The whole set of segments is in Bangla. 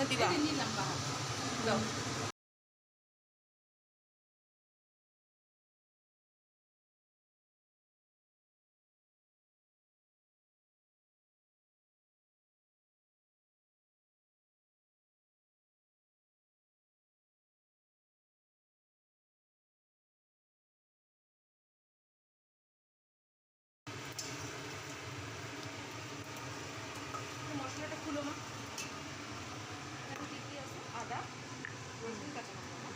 দিবা দাও। মশলাটা খুলো মা। আদা রসুন কাঁচা লঙ্কা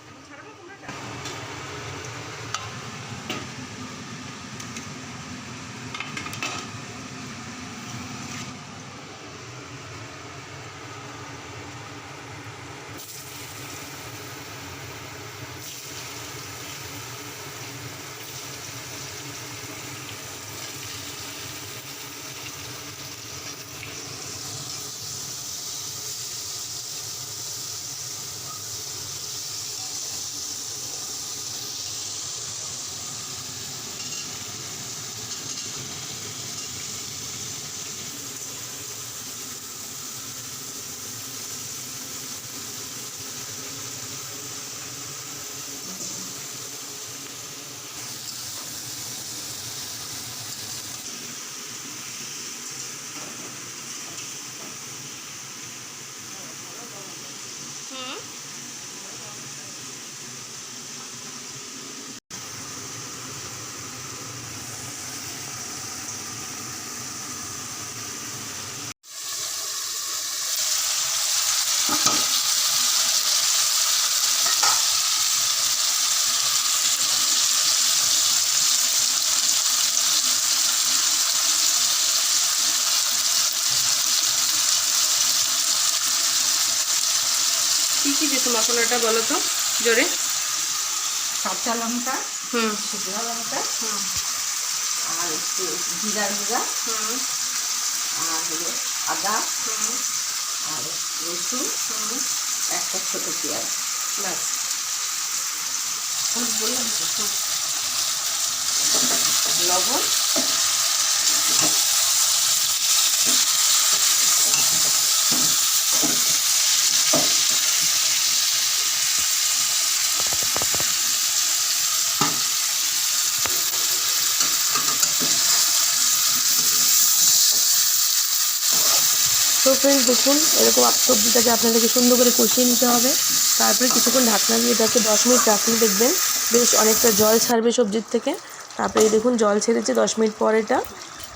এখন ছাড়াবো কুমড়োটা। কি কি দিছো মশলাটা বলো তো জোরে। কাঁচা লঙ্কা, শুকনো লঙ্কা, আর একটু জিরার গুঁড়া, আর হলো আদা, আর রসুন, একটা ছোটো পেঁয়াজ, ব্যাস বললাম তো, লবণ, তো ফ্রেন্ডস দেখুন এরকম সবজিটাকে আপনাদেরকে সুন্দর করে কষিয়ে নিতে হবে। তারপরে কিছুক্ষণ ঢাকনা দিয়ে এটাকে 10 মিনিট রাখলে দেখবেন বেশ অনেকটা জল ছাড়বে সবজির থেকে। তারপরে এই দেখুন জল ছেড়েছে 10 মিনিট পর এটা।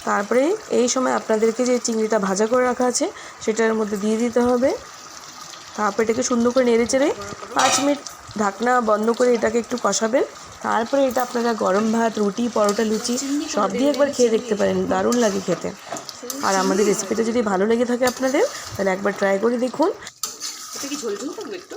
তারপরে এই সময় আপনাদেরকে যে চিংড়িটা ভাজা করে রাখা আছে সেটার মধ্যে দিয়ে দিতে হবে। তারপরে এটাকে সুন্দর করে নেড়ে চেড়ে 5 মিনিট ঢাকনা বন্ধ করে এটাকে একটু কষাবেন। তারপরে এটা আপনারা গরম ভাত, রুটি, পরোটা, লুচি সব দিয়ে একবার খেয়ে দেখতে পারেন, দারুণ লাগে খেতে। আর আমাদের রেসিপিটা যদি ভালো লেগে থাকে আপনাদের তাহলে একবার ট্রাই করে দেখুন। এটা কি ঝোল ঝোল থাকবে একটু?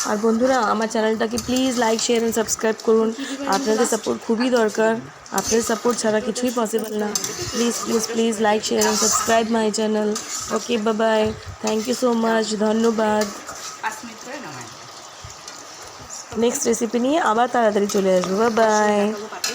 আর বন্ধুরা আমার চ্যানেলটাকে please like, share and subscribe করুন। আপনাদের সাপোর্ট খুবই দরকার, আপনাদের সাপোর্ট ছাড়া কিছুই পসিবল না। Please please please like, share and subscribe my channel. Okay, bye bye, thank you so much, ধন্যবাদ। 5 মিনিট করে নামাই। নেক্সট রেসিপি নিয়ে আবার তাড়াতাড়ি চলে আসবো। Bye bye.